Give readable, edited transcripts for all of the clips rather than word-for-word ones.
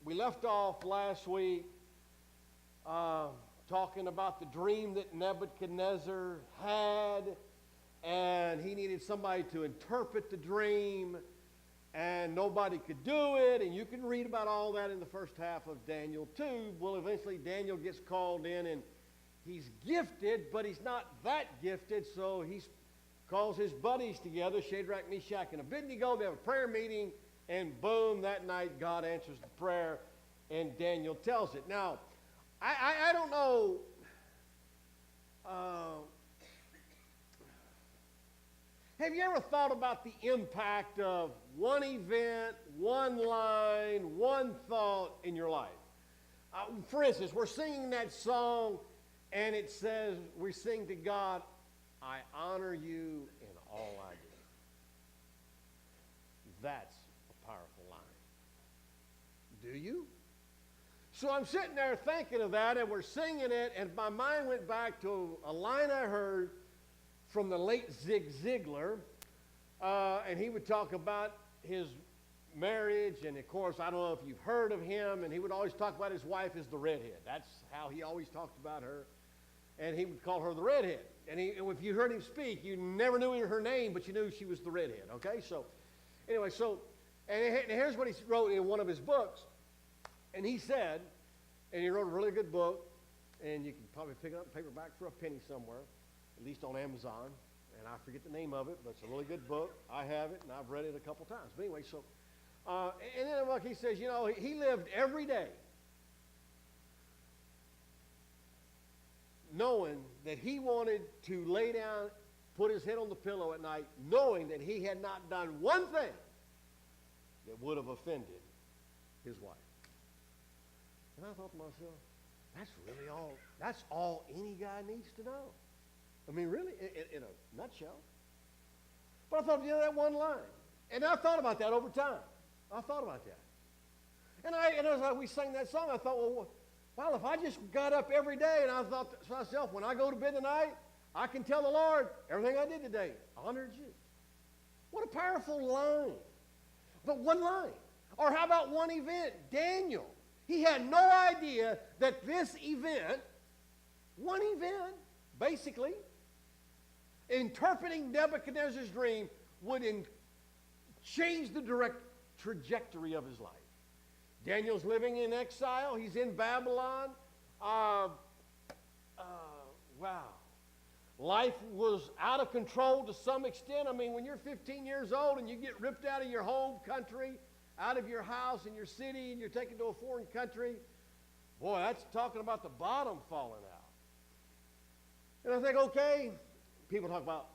We left off last week talking about the dream that Nebuchadnezzar had, and he needed somebody to interpret the dream, and nobody could do it, and you can read about all that in the first half of Daniel 2. Well, eventually Daniel gets called in, and he's gifted, but he's not that gifted, so he calls his buddies together, Shadrach, Meshach, and Abednego. They have a prayer meeting, and boom, that night God answers the prayer, and Daniel tells it. Now, I don't know, have you ever thought about the impact of one event, one line, one thought in your life? For instance, we're singing that song, and it says, we sing to God, I honor you in all I do. That's a powerful line. Do you? So I'm sitting there thinking of that, and we're singing it, and my mind went back to a line I heard from the late Zig Ziglar, and he would talk about his marriage, and of course, I don't know if you've heard of him, and he would always talk about his wife as the redhead. That's how he always talked about her, and he would call her the redhead. And if you heard him speak, you never knew her name, but you knew she was the redhead, okay? So, anyway, and here's what he wrote in one of his books. And he said, and he wrote a really good book, and you can probably pick it up in paperback for a penny somewhere, at least on Amazon, and I forget the name of it, but it's a really good book. I have it, and I've read it a couple times. But anyway, and then look, he says, he lived every day knowing that he wanted to lay down, put his head on the pillow at night, knowing that he had not done one thing that would have offended his wife. And I thought to myself, that's all any guy needs to know. I mean, really, in a nutshell. But I thought, that one line. And I thought about that over time. I thought about that. And as we sang that song, I thought, well, if I just got up every day and I thought to myself, when I go to bed tonight, I can tell the Lord, everything I did today honored you. What a powerful line. But one line. Or how about one event? Daniel. He had no idea that this event, one event, basically, interpreting Nebuchadnezzar's dream would change the direct trajectory of his life. Daniel's living in exile. He's in Babylon. Wow. Life was out of control to some extent. I mean, when you're 15 years old and you get ripped out of your home country, out of your house in your city, and you're taken to a foreign country, boy, that's talking about the bottom falling out. And I think, okay, people talk about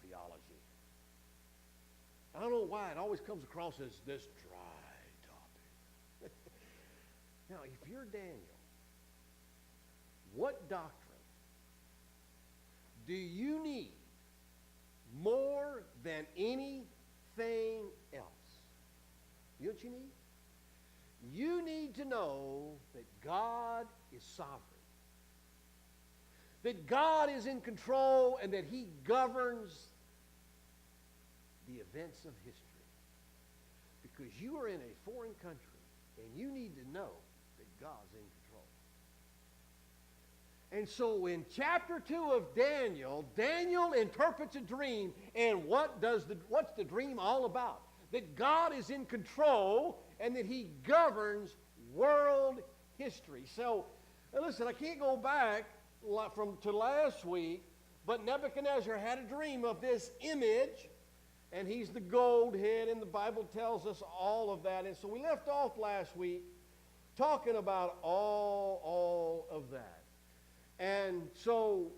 theology. I don't know why it always comes across as this dry topic. Now, if you're Daniel, what doctrine do you need more than anything else? You know what you need? You need to know that God is sovereign. That God is in control and that He governs the events of history. Because you are in a foreign country and you need to know that God's in control. And so in chapter 2 of Daniel, Daniel interprets a dream, and what's the dream all about? That God is in control and that He governs world history. So, listen, I can't go back to last week, but Nebuchadnezzar had a dream of this image, and he's the gold head, and the Bible tells us all of that. And so we left off last week talking about all of that. And so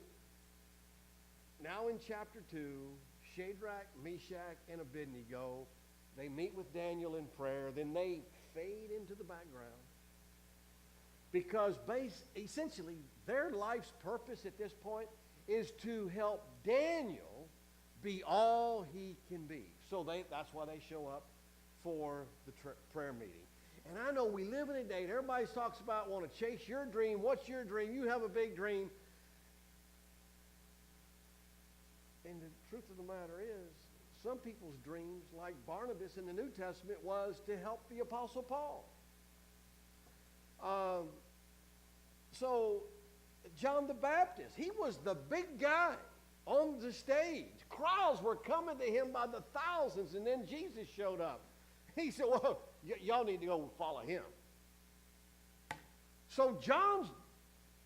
now in chapter 2, Shadrach, Meshach, and Abednego, they meet with Daniel in prayer. Then they fade into the background. Because essentially, their life's purpose at this point is to help Daniel be all he can be. So that's why they show up for the prayer meeting. And I know we live in a day that everybody talks about want to chase your dream. What's your dream? You have a big dream. And the truth of the matter is, some people's dreams, like Barnabas in the New Testament, was to help the Apostle Paul. Um, so John the Baptist, he was the big guy on the stage. Crowds were coming to him by the thousands, and then Jesus showed up. He said, well, y'all need to go follow him. So John's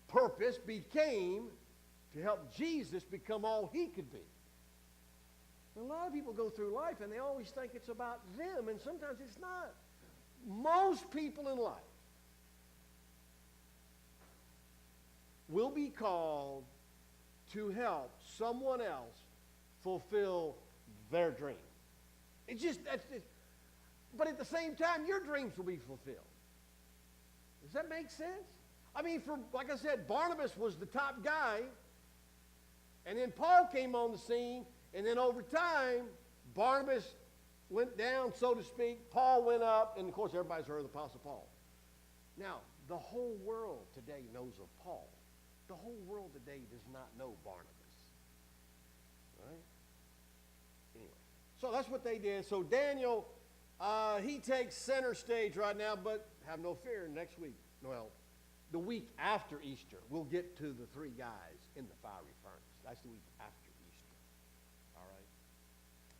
purpose became to help Jesus become all he could be. A lot of people go through life and they always think it's about them, and sometimes it's not. Most people in life will be called to help someone else fulfill their dream. But at the same time, your dreams will be fulfilled. Does that make sense? I mean, like I said, Barnabas was the top guy, and then Paul came on the scene, and then over time, Barnabas went down, so to speak, Paul went up, and of course everybody's heard of the Apostle Paul. Now, the whole world today knows of Paul. The whole world today does not know Barnabas. Right? Anyway, so that's what they did. So Daniel, he takes center stage right now, but have no fear, next week, well, the week after Easter, we'll get to the three guys in the fiery furnace. That's the week after Easter. All right?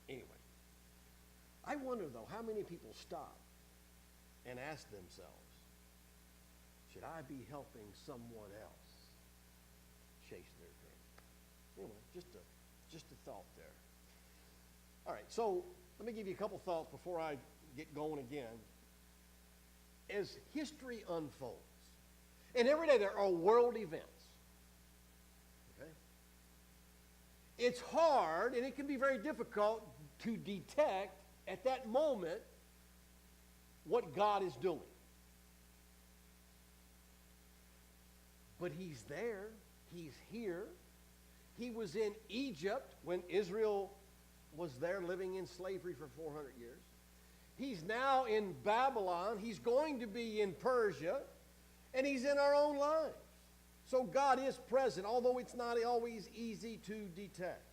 Anyway, I wonder, though, how many people stop and ask themselves, should I be helping someone else chase their dream? Anyway, just a thought there. All right, so let me give you a couple thoughts before I get going again. As history unfolds, and every day there are world events, okay? It's hard, and it can be very difficult to detect at that moment what God is doing. But he's there. He's here. He was in Egypt when Israel was there living in slavery for 400 years. He's now in Babylon. He's going to be in Persia. And he's in our own lives. So God is present, although it's not always easy to detect.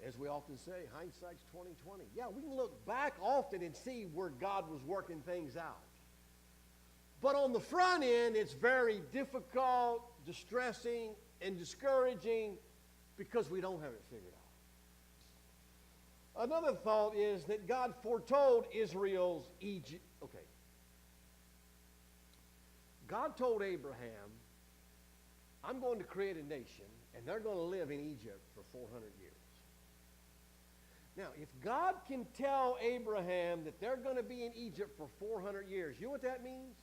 As we often say, hindsight's 20/20. Yeah, we can look back often and see where God was working things out. But on the front end, it's very difficult, distressing, and discouraging because we don't have it figured out. Another thought is that God foretold Israel's Egypt. Okay. God told Abraham, I'm going to create a nation, and they're going to live in Egypt for 400 years. Now, if God can tell Abraham that they're going to be in Egypt for 400 years, you know what that means?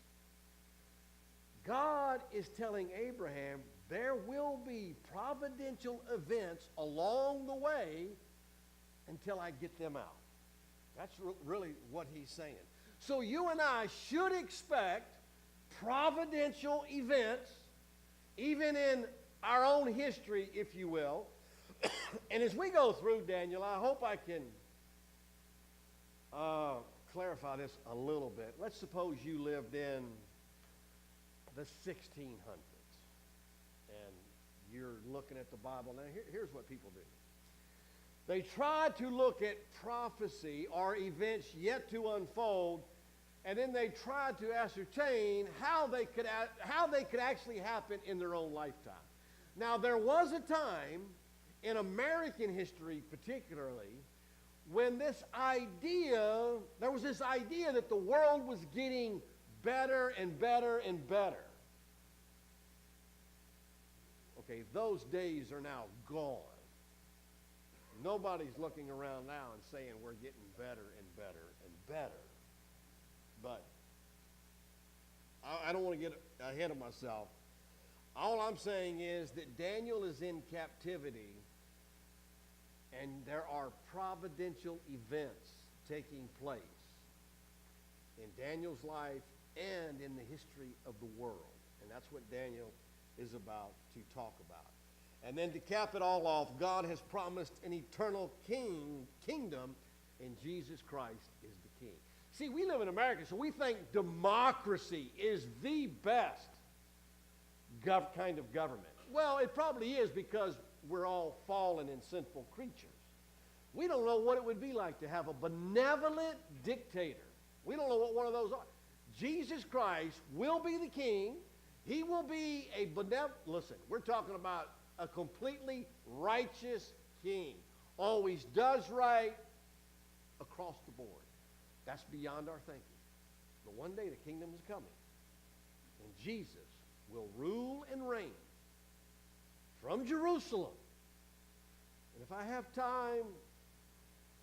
God is telling Abraham there will be providential events along the way until I get them out. That's really what he's saying. So you and I should expect providential events, even in our own history, if you will. And as we go through Daniel, I hope I can clarify this a little bit. Let's suppose you lived in the 1600s, and you're looking at the Bible. Now, here's what people do. They try to look at prophecy or events yet to unfold, and then they try to ascertain how they could actually happen in their own lifetime. Now, there was a time in American history particularly when there was this idea that the world was getting better and better and better. Okay, those days are now gone. Nobody's looking around now and saying we're getting better and better and better. But I don't want to get ahead of myself. All I'm saying is that Daniel is in captivity, and there are providential events taking place in Daniel's life and in the history of the world. And that's what Daniel is about to talk about. And then to cap it all off, God has promised an eternal kingdom, and Jesus Christ is the king. See, we live in America, so we think democracy is the best kind of government. Well, it probably is because we're all fallen and sinful creatures. We don't know what it would be like to have a benevolent dictator. We don't know what one of those are. Jesus Christ will be the king. He will be a benevolent, listen, we're talking about a completely righteous king. Always does right across the board. That's beyond our thinking. But one day the kingdom is coming. And Jesus will rule and reign from Jerusalem. And if I have time,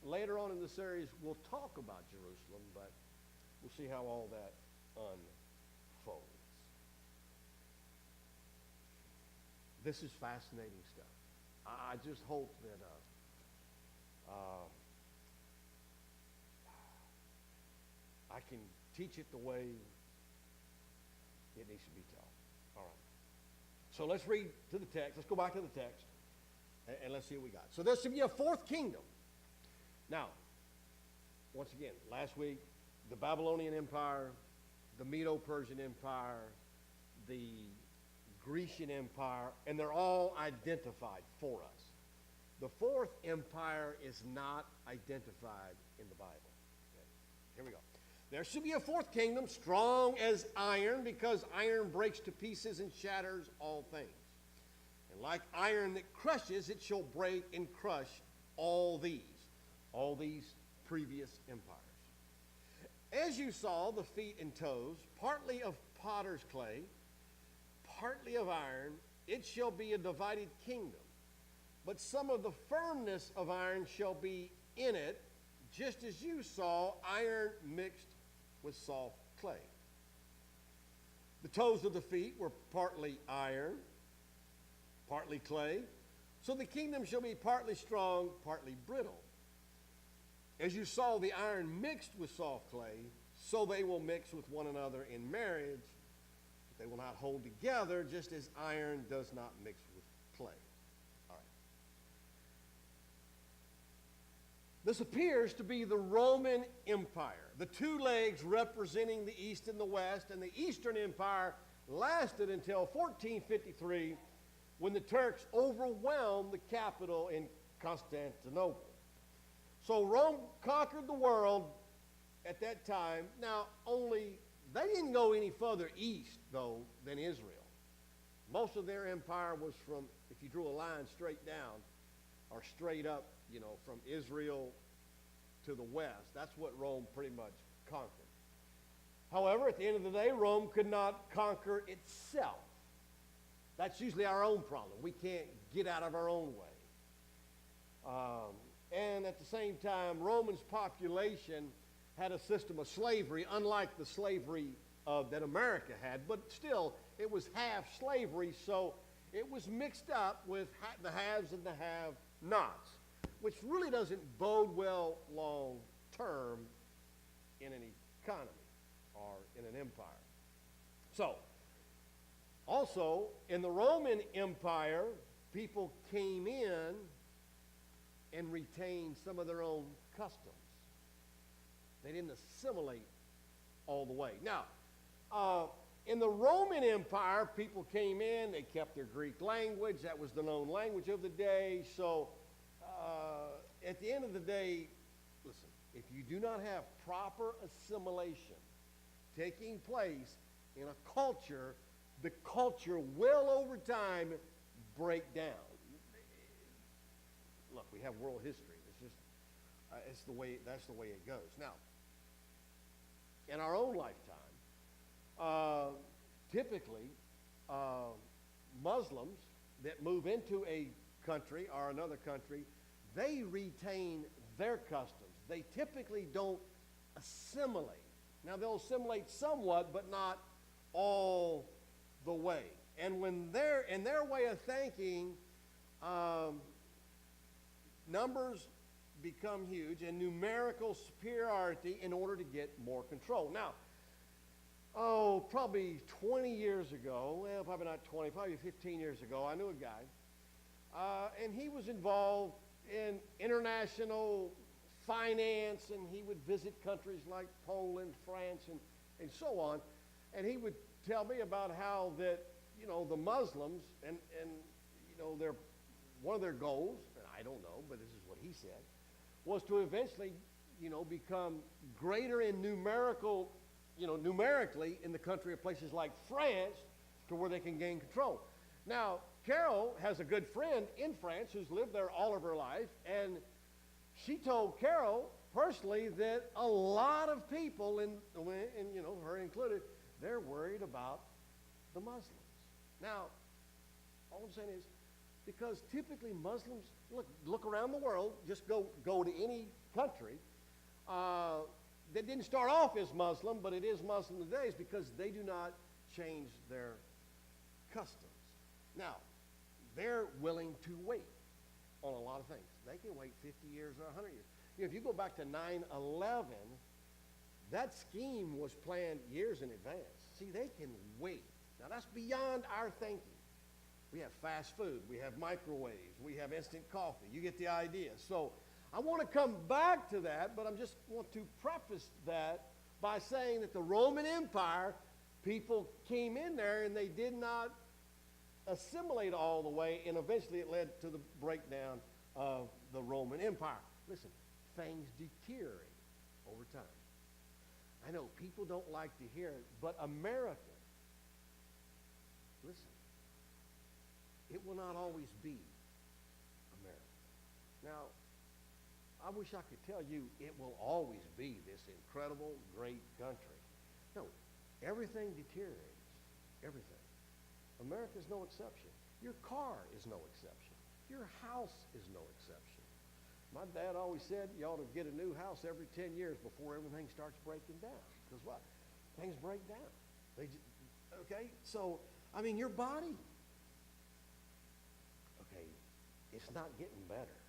later on in the series, we'll talk about Jerusalem, but we'll see how all that unfolds. This is fascinating stuff. I just hope that I can teach it the way it needs to be taught. All right. So let's read to the text. Let's go back to the text, and let's see what we got. So there should be a fourth kingdom. Now, once again, last week, the Babylonian Empire, the Medo-Persian Empire, the Grecian Empire, and they're all identified for us. The fourth empire is not identified in the Bible. Okay. Here we go. There should be a fourth kingdom, strong as iron, because iron breaks to pieces and shatters all things. And like iron that crushes, it shall break and crush all these previous empires. As you saw the feet and toes, partly of potter's clay, partly of iron, it shall be a divided kingdom. But some of the firmness of iron shall be in it, just as you saw iron mixed with soft clay. The toes of the feet were partly iron, partly clay. So the kingdom shall be partly strong, partly brittle. As you saw the iron mixed with soft clay, so they will mix with one another in marriage. But they will not hold together, just as iron does not mix with clay. All right. This appears to be the Roman Empire, the two legs representing the East and the West, and the Eastern Empire lasted until 1453, when the Turks overwhelmed the capital in Constantinople. So Rome conquered the world at that time. Now, they didn't go any further east, though, than Israel. Most of their empire was from, if you drew a line straight down, or straight up, from Israel to the west. That's what Rome pretty much conquered. However, at the end of the day, Rome could not conquer itself. That's usually our own problem. We can't get out of our own way. And at the same time, Rome's population had a system of slavery, unlike the slavery that America had, but still, it was half slavery, so it was mixed up with the haves and the have-nots, which really doesn't bode well long term in an economy or in an empire. So, also, in the Roman Empire, people came in and retained some of their own customs. They didn't assimilate all the way. Now, in the Roman Empire, people came in, they kept their Greek language. That was the known language of the day. So, at the end of the day, listen, if you do not have proper assimilation taking place in a culture, the culture will, over time, break down. Look, we have world history. It's just, that's the way it goes. Now, in our own lifetime, typically, Muslims that move into a country or another country, they retain their customs. They typically don't assimilate. Now, they'll assimilate somewhat, but not all the way. And when in their way of thinking, numbers become huge and numerical superiority in order to get more control. Now, probably 20 years ago, well, probably not 20, probably 15 years ago, I knew a guy, and he was involved in international finance, and he would visit countries like Poland, France, and so on, and he would tell me about how that, the Muslims, and one of their goals, and I don't know, but this is what he said, was to eventually, become greater in numerical numerically in the country of places like France to where they can gain control. Now, Carol has a good friend in France who's lived there all of her life, and she told Carol personally that a lot of people, and her included, they're worried about the Muslims. Now, all I'm saying is, because typically Muslims, look around the world, just go to any country that didn't start off as Muslim, but it is Muslim today, is because they do not change their customs. Now, they're willing to wait on a lot of things. They can wait 50 years or 100 years. If you go back to 9/11, that scheme was planned years in advance. See, they can wait. Now, that's beyond our thinking. We have fast food. We have microwaves. We have instant coffee. You get the idea. So I want to come back to that, but I just want to preface that by saying that the Roman Empire, people came in there and they did not assimilate all the way, and eventually it led to the breakdown of the Roman Empire. Listen, things deteriorate over time. I know people don't like to hear it, but America, listen, it will not always be America. Now, I wish I could tell you it will always be this incredible, great country. No, everything deteriorates. Everything. America is no exception. Your car is no exception. Your house is no exception. My dad always said you ought to get a new house every 10 years before everything starts breaking down. Because what? Things break down. Okay? So, your body, okay, it's not getting better.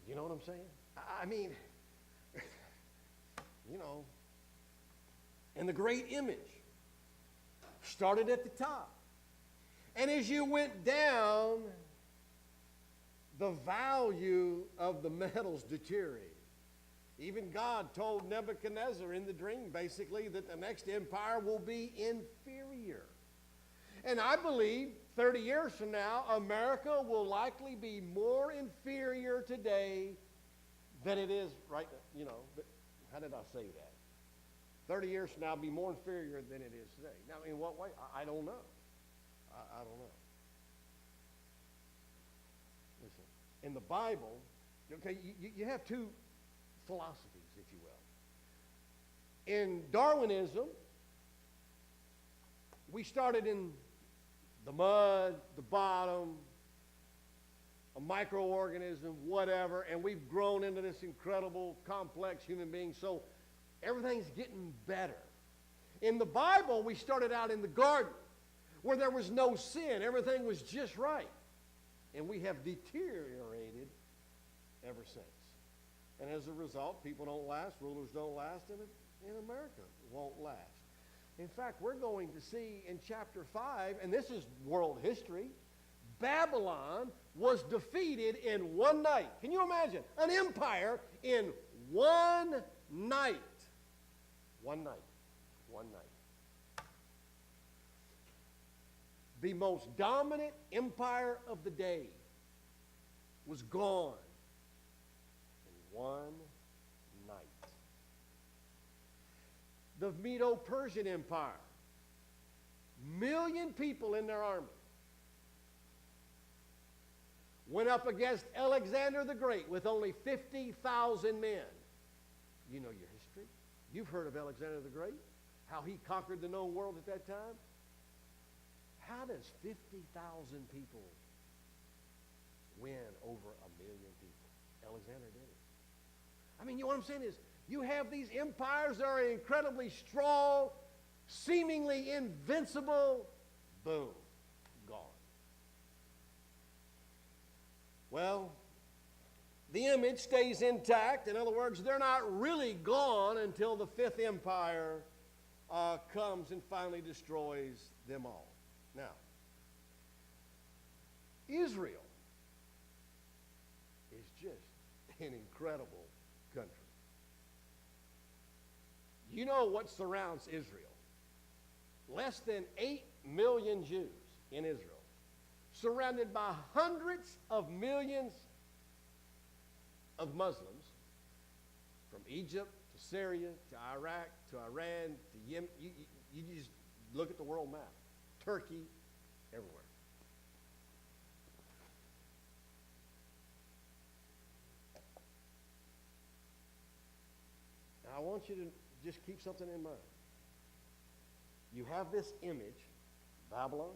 You know what I'm saying? And the great image started at the top. And as you went down, the value of the metals deteriorated. Even God told Nebuchadnezzar in the dream, basically, that the next empire will be inferior. And I believe 30 years from now, America will likely be more inferior today than it is right now. How did I say that? 30 years from now, it'll be more inferior than it is today. Now, in what way? I don't know. I don't know. Listen, in the Bible, okay, you have two philosophies, if you will. In Darwinism, we started in the mud, the bottom, a microorganism, whatever, and we've grown into this incredible, complex human being, so everything's getting better. In the Bible, we started out in the garden, where there was no sin. Everything was just right. And we have deteriorated ever since. And as a result, people don't last, rulers don't last, and America won't last. In fact, we're going to see in chapter 5, and this is world history, Babylon was defeated in one night. Can you imagine? An empire in one night. One night. One night. The most dominant empire of the day was gone in one night. The Medo-Persian Empire, 1 million people in their army, went up against Alexander the Great with only 50,000 men. You know your history. You've heard of Alexander the Great, how he conquered the known world at that time. How does 50,000 people win over 1 million people? Alexander did it. What I'm saying is, you have these empires that are incredibly strong, seemingly invincible. Boom, gone. Well, the image stays intact. In other words, they're not really gone until the fifth empire comes and finally destroys them all. Now, Israel is just an incredible country. You know what surrounds Israel? Less than 8 million Jews in Israel, surrounded by hundreds of millions of Muslims from Egypt to Syria to Iraq to Iran to Yemen. You just look at the world map. Turkey, everywhere. Now, I want you to just keep something in mind. You have this image, Babylon,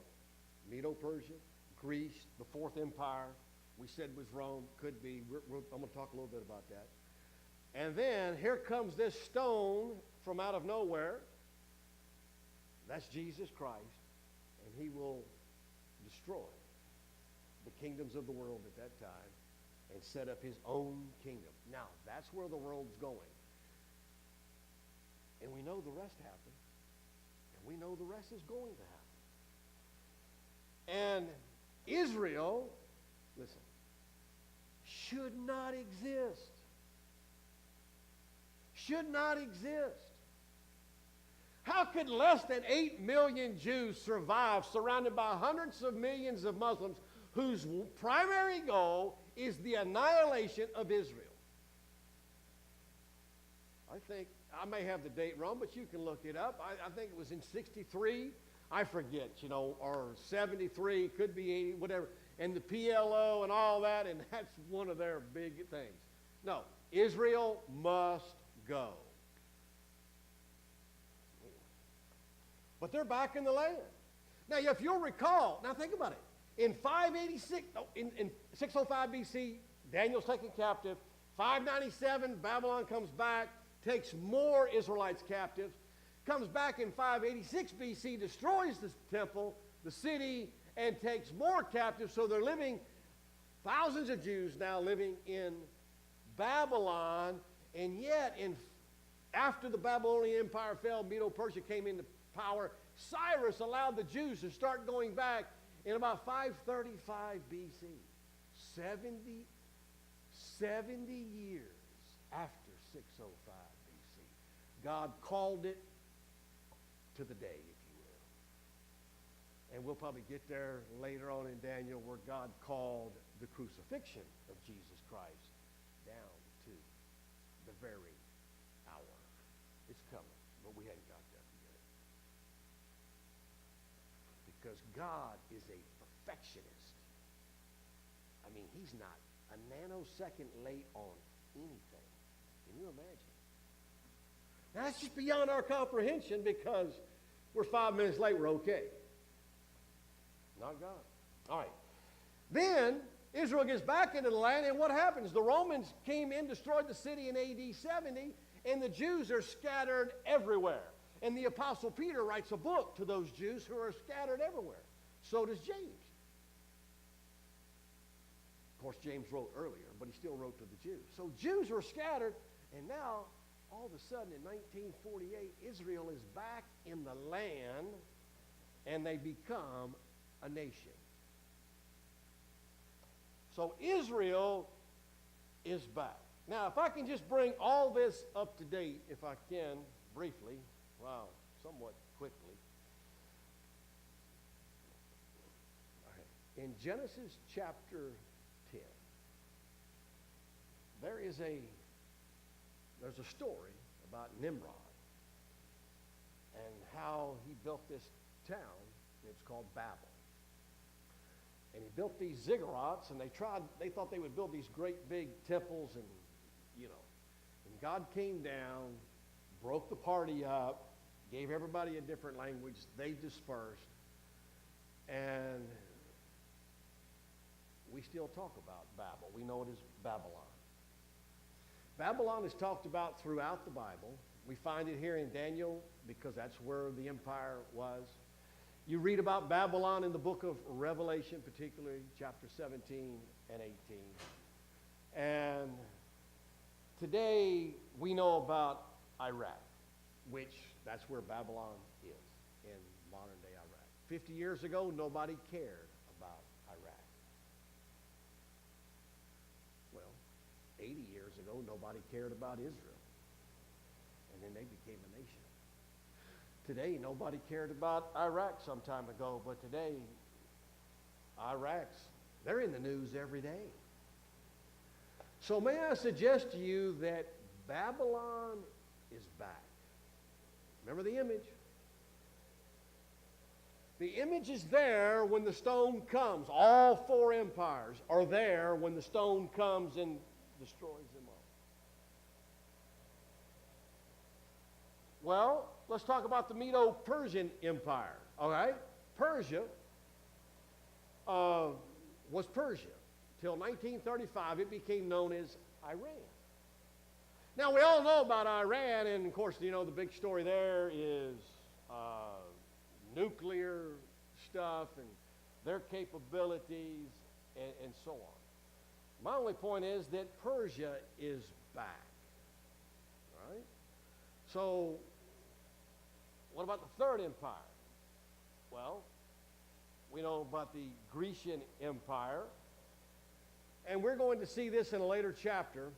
Medo-Persia, Greece, the Fourth Empire. We said was Rome, could be. I'm going to talk a little bit about that. And then here comes this stone from out of nowhere. That's Jesus Christ. And he will destroy the kingdoms of the world at that time and set up his own kingdom. Now, that's where the world's going. And we know the rest happened. And we know the rest is going to happen. And Israel, listen, should not exist. Should not exist. How could less than 8 million Jews survive surrounded by hundreds of millions of Muslims whose primary goal is the annihilation of Israel? I think, I may have the date wrong, but you can look it up. I think it was in 63. I forget, or 73, could be 80, whatever. And the PLO and all that, and that's one of their big things. No, Israel must go. But they're back in the land. Now, if you'll recall, now think about it. In 586, in 605 BC, Daniel's taken captive. 597, Babylon comes back, takes more Israelites captive, comes back in 586 BC, destroys the temple, the city, and takes more captives. So they're living, thousands of Jews now living in Babylon, and yet after the Babylonian Empire fell, Medo-Persia came into power, Cyrus allowed the Jews to start going back in about 535 BC. 70 years after 605 BC. God called it to the day, if you will. And we'll probably get there later on in Daniel where God called the crucifixion of Jesus Christ down to the very hour. It's coming, but we hadn't got there yet. Because God is a perfectionist. I mean, he's not a nanosecond late on anything. Can you imagine? Now, that's just beyond our comprehension because we're 5 minutes late, we're okay. Not God. All right. Then Israel gets back into the land, and what happens? The Romans came in, destroyed the city in AD 70, and the Jews are scattered everywhere. And the Apostle Peter writes a book to those Jews who are scattered everywhere. So does James. Of course, James wrote earlier, but he still wrote to the Jews. So Jews were scattered, and now, all of a sudden, in 1948, Israel is back in the land, and they become a nation. So Israel is back. Now, if I can just bring all this up to date, if I can, briefly, somewhat quickly. All right. In Genesis chapter 10, there's a story about Nimrod and how he built this town. It's called Babel. And he built these ziggurats, and they thought they would build these great big temples, and and God came down, broke the party up, gave everybody a different language, they dispersed, and we still talk about Babel. We know it as Babylon. Babylon is talked about throughout the Bible. We find it here in Daniel because that's where the empire was. You read about Babylon in the book of Revelation, particularly chapter 17 and 18. And today we know about Iraq, which that's where Babylon is in modern day Iraq. 50 years ago, nobody cared about Iraq. Well, 80 years ago, nobody cared about Israel. And then they became a nation. Today, nobody cared about Iraq some time ago, but today, they're in the news every day. So may I suggest to you that Babylon is back. Remember the image. The image is there when the stone comes. All four empires are there when the stone comes and destroys them all. Well, let's talk about the Medo-Persian Empire. All right? Persia was Persia. Till 1935, it became known as Iran. Now, we all know about Iran, and of course, you know, the big story there is nuclear stuff and their capabilities and so on. My only point is that Persia is back. All right? So, what about the third empire? Well, we know about the Grecian Empire. And we're going to see this in a later chapter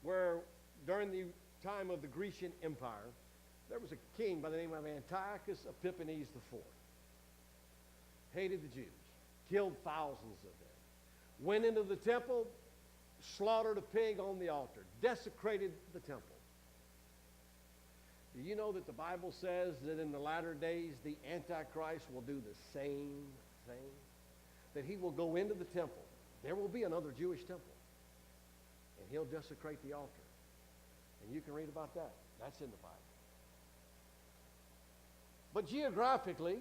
where during the time of the Grecian Empire, there was a king by the name of Antiochus Epiphanes IV. Hated the Jews, killed thousands of them, went into the temple, slaughtered a pig on the altar, desecrated the temple. Do you know that the Bible says that in the latter days the Antichrist will do the same thing? That he will go into the temple. There will be another Jewish temple. And he'll desecrate the altar. And you can read about that. That's in the Bible. But geographically,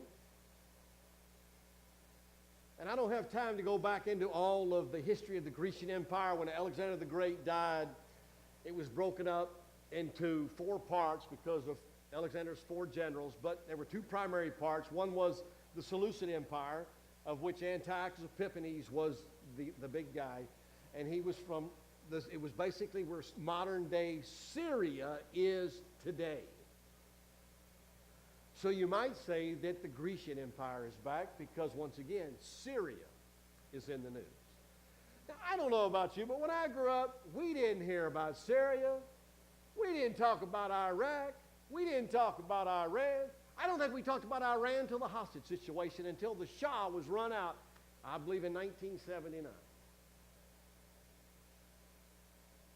and I don't have time to go back into all of the history of the Grecian Empire. When Alexander the Great died, it was broken up into four parts because of Alexander's four generals. But there were two primary parts. One was the Seleucid Empire, of which Antiochus Epiphanes was the big guy. And he was from this, it was basically where modern day Syria is today. So you might say that the Grecian Empire is back because once again, Syria is in the news. Now, I don't know about you, but when I grew up, we didn't hear about Syria. We didn't talk about Iraq. We didn't talk about Iran. I don't think we talked about Iran until the hostage situation, until the Shah was run out, I believe in 1979.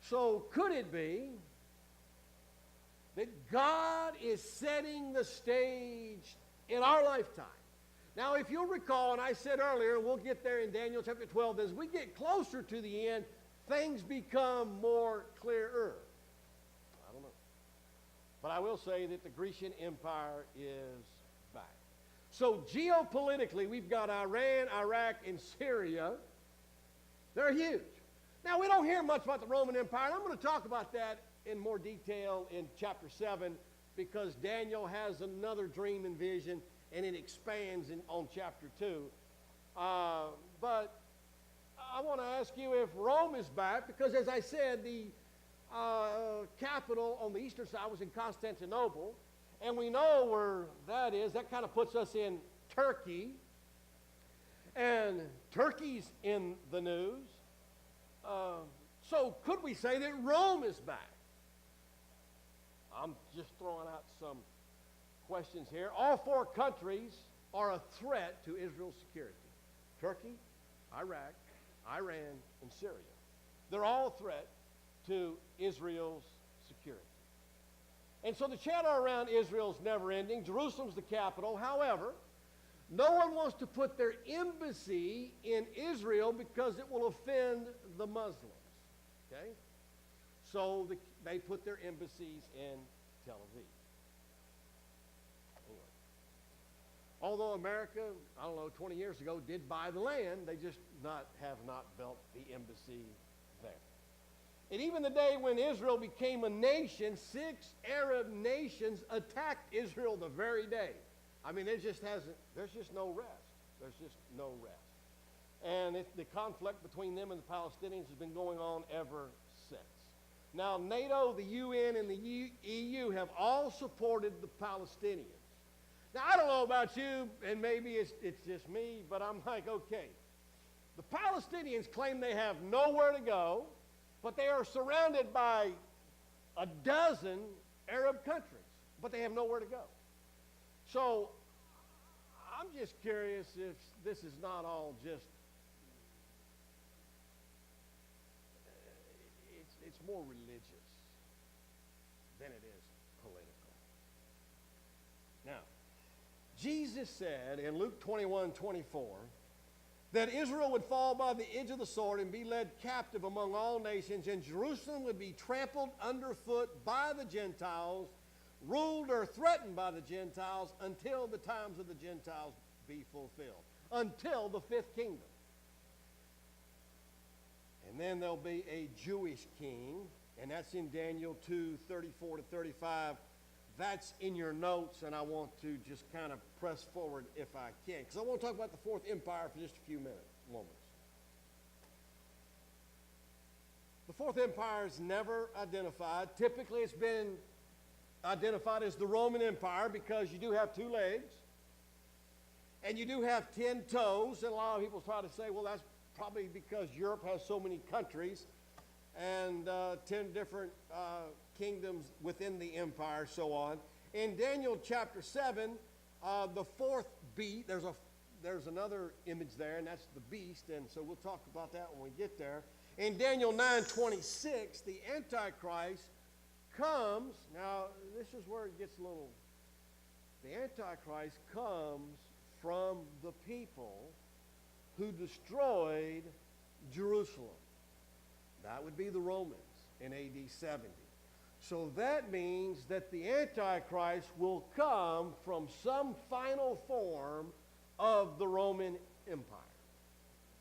So could it be that God is setting the stage in our lifetime? Now, if you'll recall, and I said earlier, and we'll get there in Daniel chapter 12, as we get closer to the end, things become more clearer. I don't know. But I will say that the Grecian Empire is back. So geopolitically, we've got Iran, Iraq, and Syria. They're huge. Now, we don't hear much about the Roman Empire, and I'm going to talk about that in more detail in chapter 7 because Daniel has another dream and vision, and it expands on chapter 2. But I want to ask you if Rome is back, because as I said, the capital on the eastern side was in Constantinople, and we know where that is. That kind of puts us in Turkey, and Turkey's in the news. So could we say that Rome is back? I'm just throwing out some questions here. All four countries are a threat to Israel's security. Turkey, Iraq, Iran, and Syria. They're all a threat to Israel's security. And so the chatter around Israel's never ending. Jerusalem's the capital. However, no one wants to put their embassy in Israel because it will offend the Muslims. Okay? So they put their embassies in Tel Aviv. Anyway. Although America, I don't know, 20 years ago did buy the land, they just have not built the embassy there. And even the day when Israel became a nation, 6 Arab nations attacked Israel the very day. I mean, there's just no rest. There's just no rest. And the conflict between them and the Palestinians has been going on ever since. Now, NATO, the UN, and the EU have all supported the Palestinians. Now, I don't know about you, and maybe it's just me, but I'm like, okay. The Palestinians claim they have nowhere to go, but they are surrounded by a dozen Arab countries, but they have nowhere to go. So, I'm just curious if this is not all just, it's more religious than it is Now, Jesus said in Luke 21:24 that Israel would fall by the edge of the sword and be led captive among all nations, and Jerusalem would be trampled underfoot by the Gentiles, ruled or threatened by the Gentiles until the times of the Gentiles be fulfilled, until the fifth kingdom. And then there'll be a Jewish king, and that's in Daniel 2:34 to 35. That's in your notes, and I want to just kind of press forward if I can, because I want to talk about the Fourth Empire for just a few moments. The Fourth Empire is never identified. Typically, it's been identified as the Roman Empire because you do have 2 legs, and you do have 10 toes, and a lot of people try to say, well, that's probably because Europe has so many countries and 10 different kingdoms within the empire, so on. In Daniel chapter 7, the fourth beast, there's another image there, and that's the beast, and so we'll talk about that when we get there. In Daniel 9:26, the Antichrist comes. Now, this is where it gets a little. The Antichrist comes from the people who destroyed Jerusalem. That would be the Romans in AD 70. So that means that the Antichrist will come from some final form of the Roman Empire.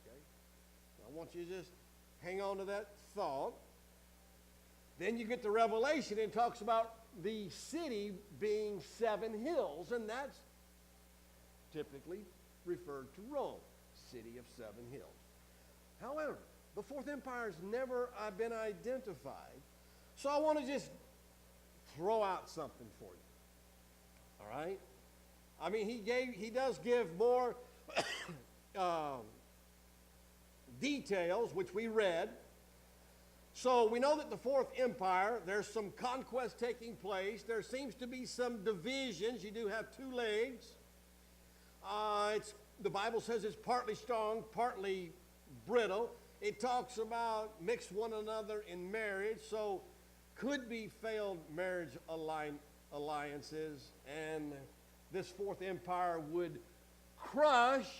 Okay? I want you to just hang on to that thought. Then you get to Revelation, and it talks about the city being 7 hills, and that's typically referred to Rome, city of 7 hills. However, the Fourth Empire has never been identified, so I want to just throw out something for you. All right? I mean, he does give more details, which we read. So we know that the Fourth Empire, there's some conquest taking place. There seems to be some divisions. You do have 2 legs. The Bible says it's partly strong, partly brittle. It talks about mix one another in marriage, so could be failed marriage alliances, and this Fourth Empire would crush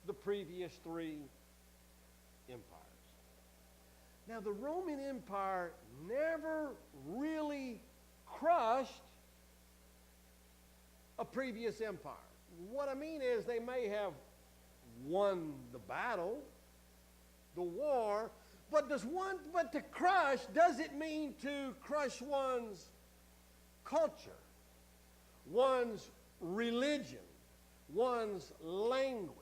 the previous 3 empires. Now, the Roman Empire never really crushed a previous empire. What I mean is they may have won the battle, the war, but to crush, does it mean to crush one's culture, one's religion, one's language?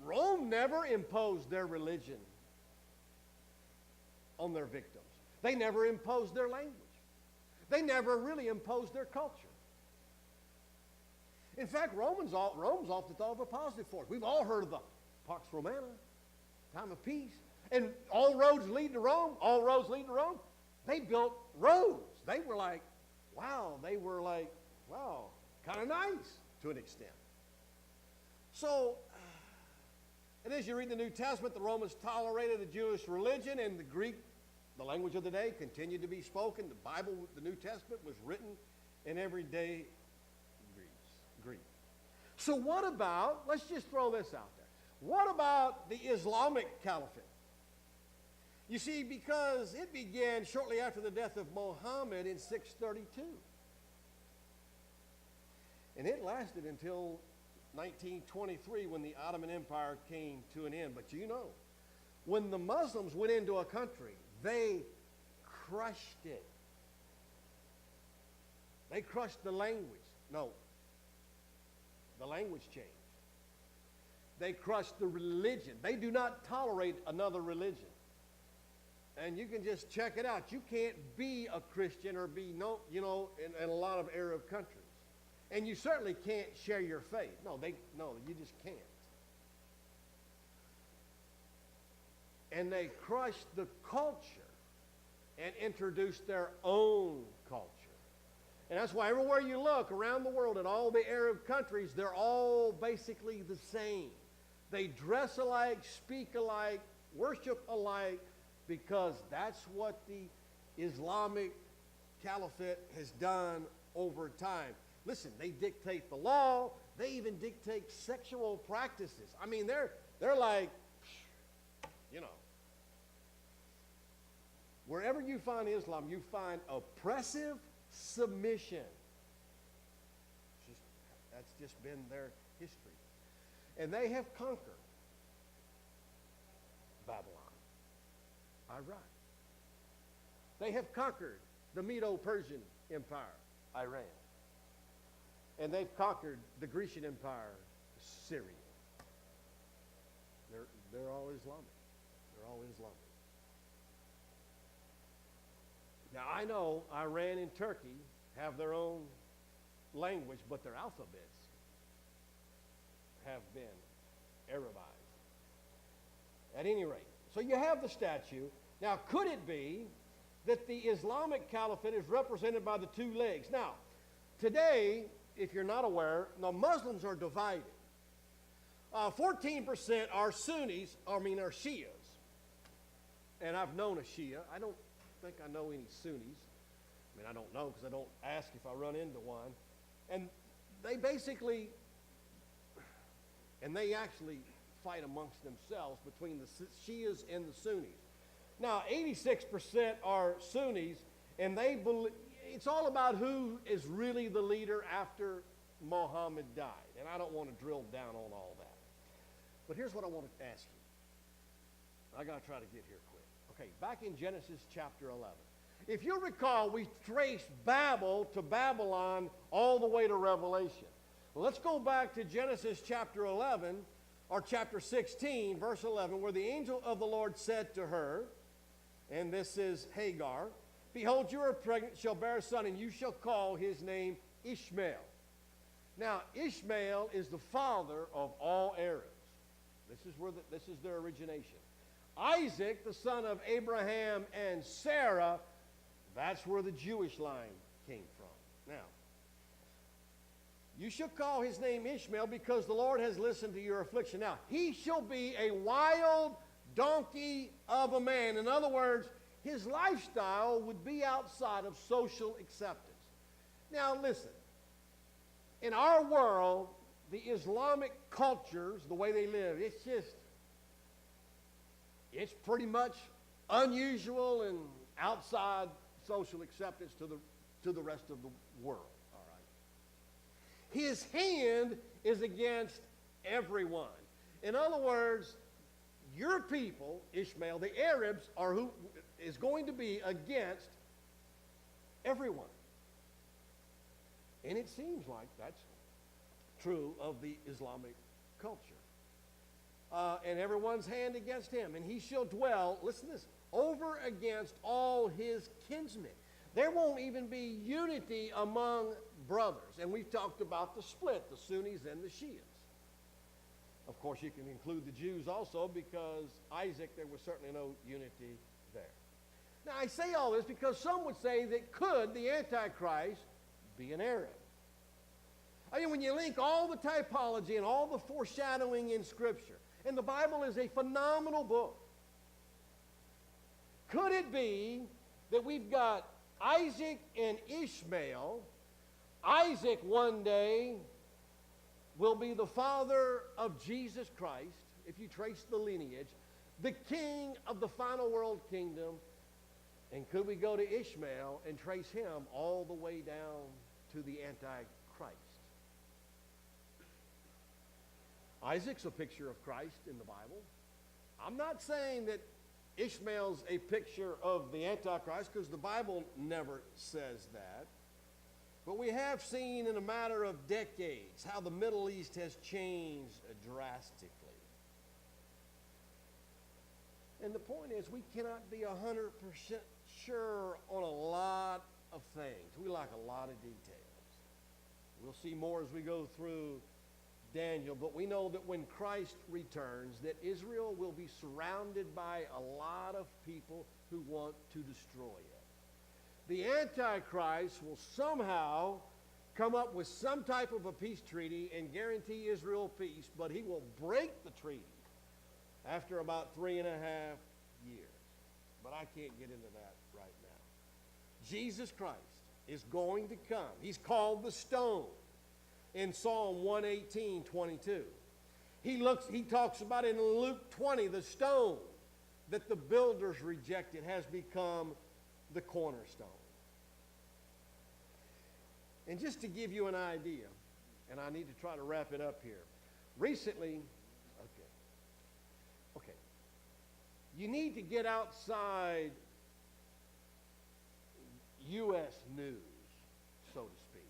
Rome never imposed their religion on their victims. They never imposed their language. They never really imposed their culture. In fact, Rome's often thought of a positive force. We've all heard of the Pax Romana, time of peace. And all roads lead to Rome. All roads lead to Rome. They built roads. They were like, wow, kind of nice to an extent. So, and as you read the New Testament, the Romans tolerated the Jewish religion, and the Greek, the language of the day, continued to be spoken. The Bible, the New Testament, was written in everyday Greek. So what about, let's just throw this out there. What about the Islamic Caliphate? You see, because it began shortly after the death of Muhammad in 632. And it lasted until 1923 when the Ottoman Empire came to an end. But you know, when the Muslims went into a country, they crushed it. They crushed the language. No, the language changed. They crushed the religion. They do not tolerate another religion. And you can just check it out. You can't be a Christian or be, in a lot of Arab countries. And you certainly can't share your faith. No, you just can't. And they crushed the culture and introduced their own culture. And that's why everywhere you look around the world at all the Arab countries, they're all basically the same. They dress alike, speak alike, worship alike, because that's what the Islamic caliphate has done over time. Listen, they dictate the law. They even dictate sexual practices. I mean, they're like, you know, wherever you find Islam, you find oppressive submission. That's just been their history. And they have conquered Babylon, Iraq. They have conquered the Medo-Persian Empire, Iran. And they've conquered the Grecian Empire, Syria. They're all Islamic. They're all Islamic. Now, I know Iran and Turkey have their own language, but their alphabets have been Arabized. At any rate, so you have the statue. Now, could it be that the Islamic Caliphate is represented by the two legs? Now, today, if you're not aware, the Muslims are divided. 14% are Sunnis, are Shias. And I've known a Shia. I don't think I know any Sunnis. I mean, I don't know because I don't ask if I run into one. And they basically, and they actually fight amongst themselves between the Shias and the Sunnis. Now, 86% are Sunnis, and they believe, it's all about who is really the leader after Muhammad died. And I don't want to drill down on all that. But here's what I want to ask you. I got to try to get here quick. Okay, back in Genesis chapter 11. If you recall, we traced Babel to Babylon all the way to Revelation. Well, let's go back to Genesis chapter 11, or chapter 16, verse 11, where the angel of the Lord said to her, and this is Hagar, "Behold, you are pregnant, shall bear a son, and you shall call his name Ishmael." Now, Ishmael is the father of all Arabs. This is their origination. Isaac, the son of Abraham and Sarah, that's where the Jewish line came from. Now, you shall call his name Ishmael because the Lord has listened to your affliction. Now, he shall be a wild donkey of a man. In other words, his lifestyle would be outside of social acceptance. Now, listen. In our world, the Islamic cultures, the way they live, it's pretty much unusual and outside social acceptance to the rest of the world. All right. His hand is against everyone. In other words, your people, Ishmael, the Arabs, are who is going to be against everyone. And it seems like that's true of the Islamic culture. And everyone's hand against him. And he shall dwell, listen to this, over against all his kinsmen. There won't even be unity among brothers. And we've talked about the split, the Sunnis and the Shias. Of course, you can include the Jews also, because Isaac, there was certainly no unity there. Now, I say all this because some would say that could the Antichrist be an Arab? I mean, when you link all the typology and all the foreshadowing in Scripture, and the Bible is a phenomenal book, could it be that we've got Isaac and Ishmael? Isaac one day will be the father of Jesus Christ, if you trace the lineage, the king of the final world kingdom. And could we go to Ishmael and trace him all the way down to the Antichrist? Isaac's a picture of Christ in the Bible. I'm not saying that Ishmael's a picture of the Antichrist, because the Bible never says that. But we have seen in a matter of decades how the Middle East has changed drastically. And the point is, we cannot be 100% sure on a lot of things. We lack a lot of details. We'll see more as we go through Daniel, but we know that when Christ returns, that Israel will be surrounded by a lot of people who want to destroy it. The Antichrist will somehow come up with some type of a peace treaty and guarantee Israel peace, but he will break the treaty after about 3.5 years. But I can't get into that right now. Jesus Christ is going to come. He's called the stone in Psalm 118:22. He talks about in Luke 20, the stone that the builders rejected has become the cornerstone. And just to give you an idea, and I need to try to wrap it up here. Recently, okay, you need to get outside U.S. news, so to speak,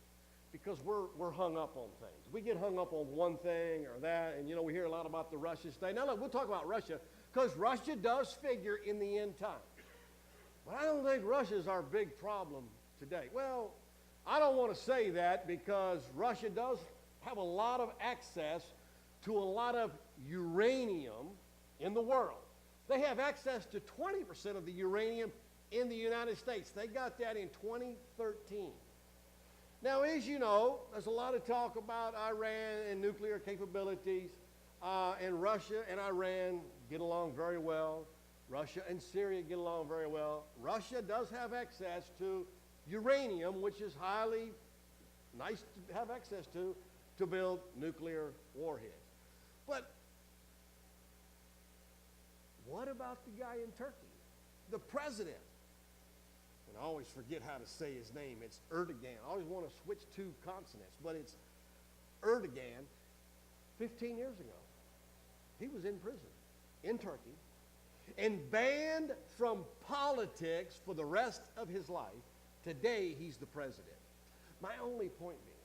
because we're hung up on things. We get hung up on one thing or that, and we hear a lot about the Russia thing. Now look, we'll talk about Russia, because Russia does figure in the end time. But I don't think Russia's our big problem today. Well, I don't want to say that, because Russia does have a lot of access to a lot of uranium in the world. They have access to 20% of the uranium in the United States. They got that in 2013. Now, as you know, there's a lot of talk about Iran and nuclear capabilities, and Russia and Iran get along very well. Russia and Syria get along very well. Russia does have access to uranium, which is highly nice to have access to build nuclear warheads. But what about the guy in Turkey, the president? And I always forget how to say his name. It's Erdogan. I always want to switch two consonants, but it's Erdogan. 15 years ago, he was in prison in Turkey and banned from politics for the rest of his life. Today, he's the president. My only point being,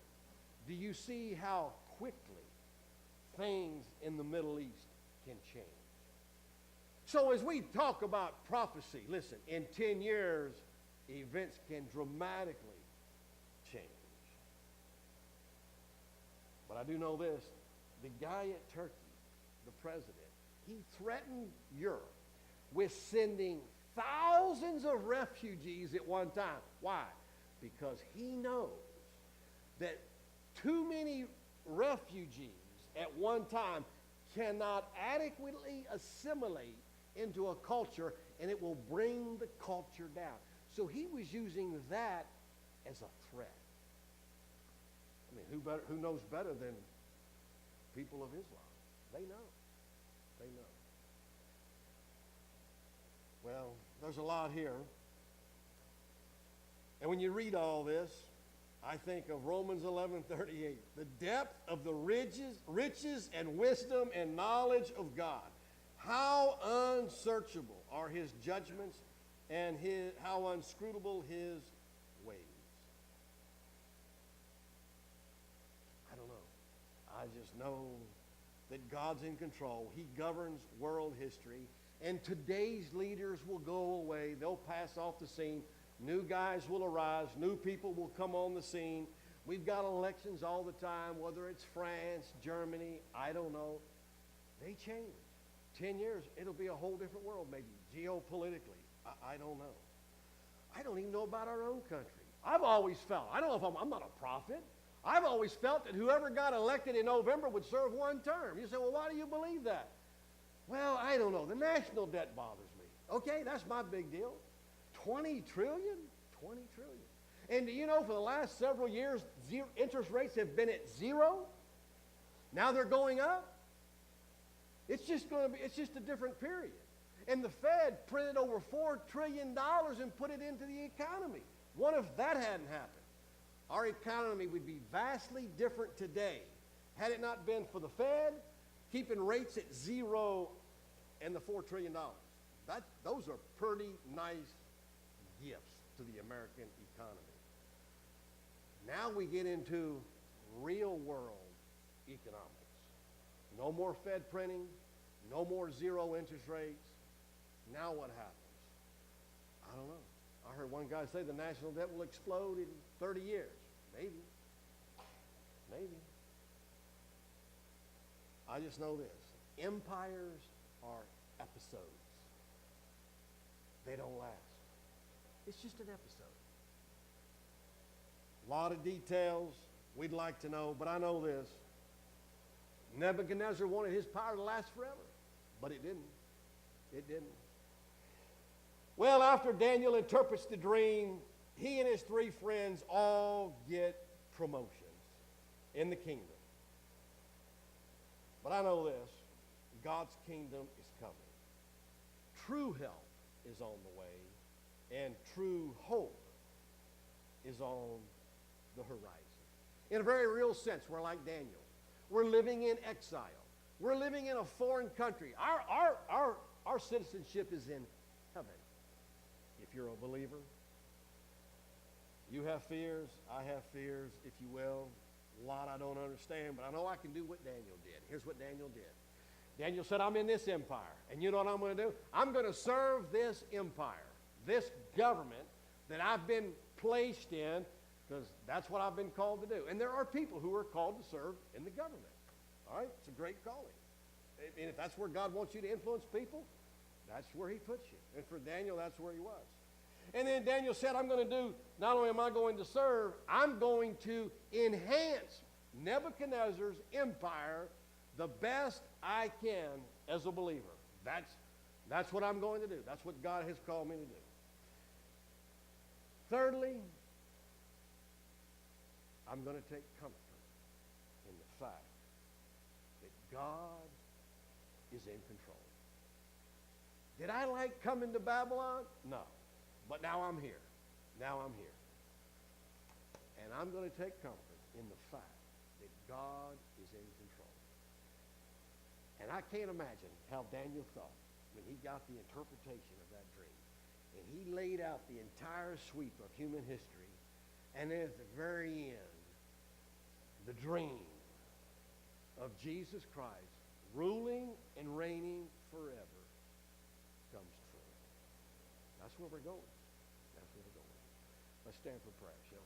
do you see how quickly things in the Middle East can change? So as we talk about prophecy, listen, in 10 years, events can dramatically change. But I do know this, the guy at Turkey, the president, he threatened Europe with sending thousands of refugees at one time. Why? Because he knows that too many refugees at one time cannot adequately assimilate into a culture, and it will bring the culture down. So he was using that as a threat. I mean, who knows better than people of Islam? They know. They know. Well, there's a lot here. And when you read all this, I think of Romans 11:38, the depth of the riches and wisdom and knowledge of God. How unsearchable are his judgments, and how inscrutable his ways. I don't know. I just know that God's in control. He governs world history. And today's leaders will go away. They'll pass off the scene. New guys will arise. New people will come on the scene. We've got elections all the time, whether it's France, Germany, I don't know. They change. 10 years, it'll be a whole different world, maybe, geopolitically. I don't know. I don't even know about our own country. I've always felt, I don't know if I'm not a prophet. I've always felt that whoever got elected in November would serve one term. You say, well, why do you believe that? Well, I don't know. The national debt bothers me. Okay, that's my big deal. 20 trillion? 20 trillion. And do you know, for the last several years, interest rates have been at zero. Now they're going up. It's just a different period. And the Fed printed over $4 trillion and put it into the economy. What if that hadn't happened? Our economy would be vastly different today had it not been for the Fed keeping rates at zero and the $4 trillion. Those are pretty nice gifts to the American economy. Now we get into real world economics. No more Fed printing, no more zero interest rates. Now what happens? I don't know. I heard one guy say the national debt will explode in 30 years. Maybe. Maybe. I just know this. Empires are episodes. They don't last. It's just an episode. A lot of details we'd like to know, but I know this. Nebuchadnezzar wanted his power to last forever, but it didn't. It didn't. Well, after Daniel interprets the dream, he and his three friends all get promotions in the kingdom. But I know this, God's kingdom is coming. True help is on the way, and true hope is on the horizon. In a very real sense, we're like Daniel. We're living in exile. We're living in a foreign country. Our citizenship is in heaven. If you're a believer, you have fears, I have fears, if you will. A lot I don't understand, but I know I can do what Daniel did. Here's what Daniel did. Daniel said, I'm in this empire, and you know what I'm going to do? I'm going to serve this empire, this government that I've been placed in, because that's what I've been called to do. And there are people who are called to serve in the government. All right? It's a great calling. And if that's where God wants you to influence people, that's where he puts you. And for Daniel, that's where he was. And then Daniel said, I'm going to do, not only am I going to serve, I'm going to enhance Nebuchadnezzar's empire the best I can as a believer. That's what I'm going to do. That's what God has called me to do. Thirdly, I'm going to take comfort in the fact that God is in control. Did I like coming to Babylon? No. But now I'm here. Now I'm here. And I'm going to take comfort in the fact that God is in control. And I can't imagine how Daniel thought when he got the interpretation of that dream. And he laid out the entire sweep of human history. And then at the very end, the dream of Jesus Christ ruling and reigning forever comes true. That's where we're going. That's where we're going. Let's stand for prayer, shall we?